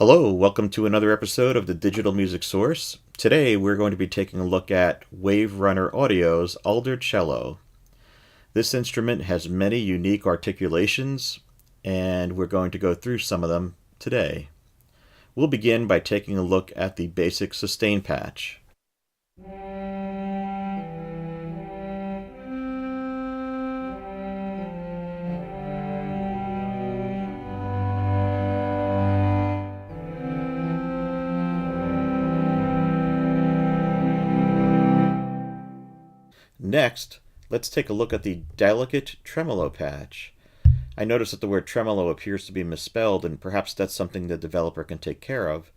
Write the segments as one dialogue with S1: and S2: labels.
S1: Hello, welcome to another episode of the Digital Music Source. Today we're going to be taking a look at Waverunner Audio's Alder Cello. This instrument has many unique articulations, and we're going to go through some of them today. We'll begin by taking a look at the basic sustain patch. Next, let's take a look at the delicate Tremolo Patch. I notice that the word tremolo appears to be misspelled, and perhaps that's something the developer can take care of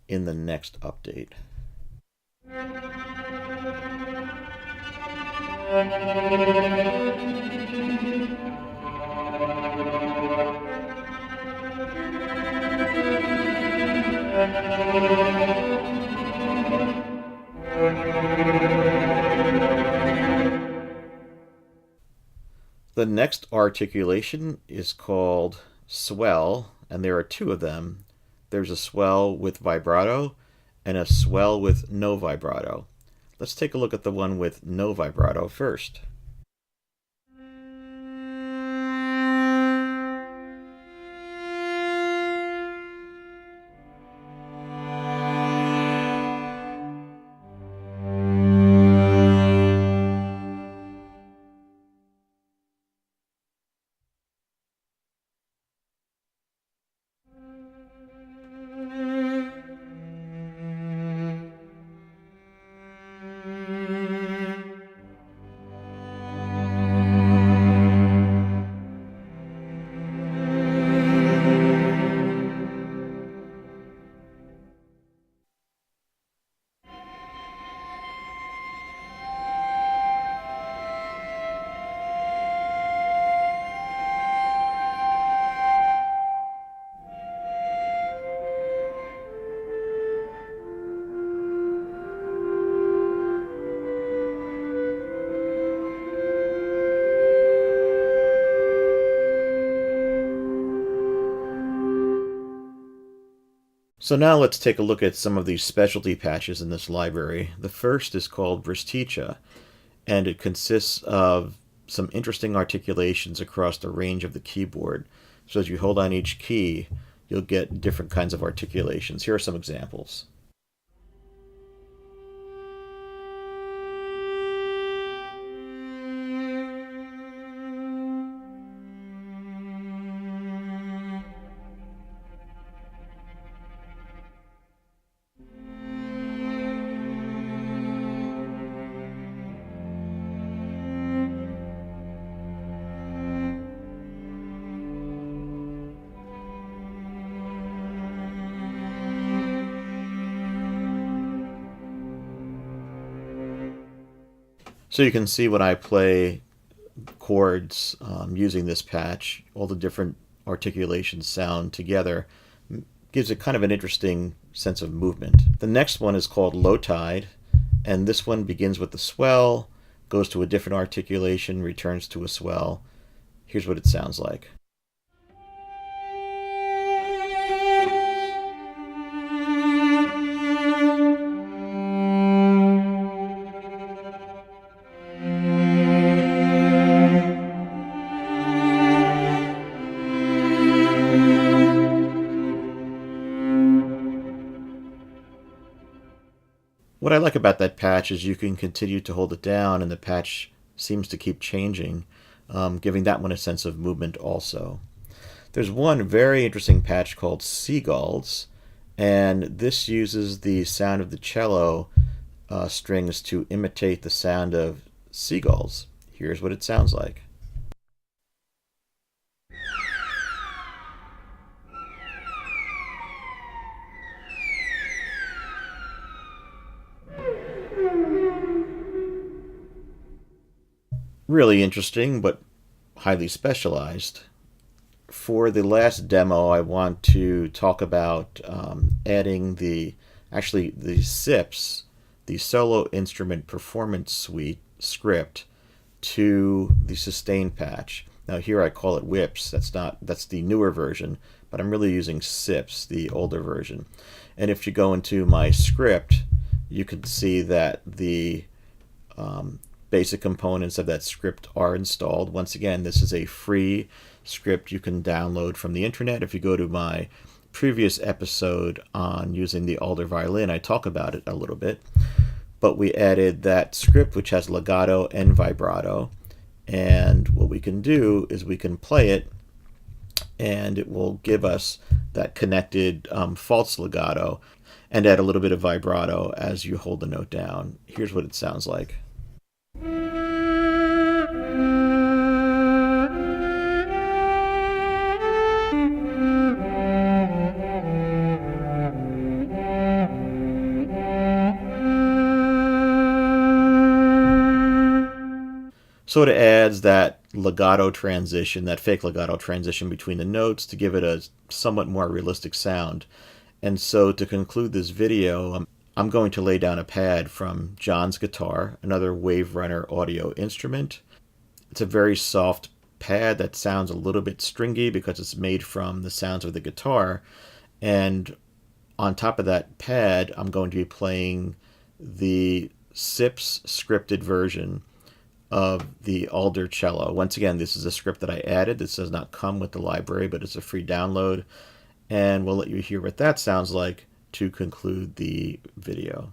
S1: in the next update. The next articulation is called swell, and there are two of them. There's a swell with vibrato and a swell with no vibrato. Let's take a look at the one with no vibrato first. So now let's take a look at some of these specialty patches in this library. The first is called Vrstica, and it consists of some interesting articulations across the range of the keyboard. So as you hold on each key, you'll get different kinds of articulations. Here are some examples. So you can see when I play chords using this patch, all the different articulations sound together. Gives it kind of an interesting sense of movement. The next one is called Low Tide, and this one begins with the swell, goes to a different articulation, returns to a swell. Here's what it sounds like. What I like about that patch is you can continue to hold it down and the patch seems to keep changing, giving that one a sense of movement also. There's one very interesting patch called Seagulls, and this uses the sound of the cello strings to imitate the sound of seagulls. Here's what it sounds like. Really interesting, but highly specialized. For the last demo, I want to talk about adding the SIPs, the Solo Instrument Performance Suite script, to the sustain patch. Now here I call it whips. That's the newer version, but I'm really using sips, the older version. And if you go into my script, you can see that the basic components of that script are installed. Once again, this is a free script you can download from the internet. If you go to my previous episode on using the Alder violin, I talk about it a little bit. But we added that script which has legato and vibrato, and what we can do is we can play it and it will give us that connected false legato and add a little bit of vibrato as you hold the note down. Here's what it sounds like. So it adds that legato transition, that fake legato transition between the notes to give it a somewhat more realistic sound. And so to conclude this video, I'm going to lay down a pad from John's guitar, another Waverunner audio instrument. It's a very soft pad that sounds a little bit stringy because it's made from the sounds of the guitar. And on top of that pad, I'm going to be playing the SIPS scripted version of the Alder Cello. Once again, this is a script that I added. This does not come with the library, but it's a free download. And we'll let you hear what that sounds like to conclude the video.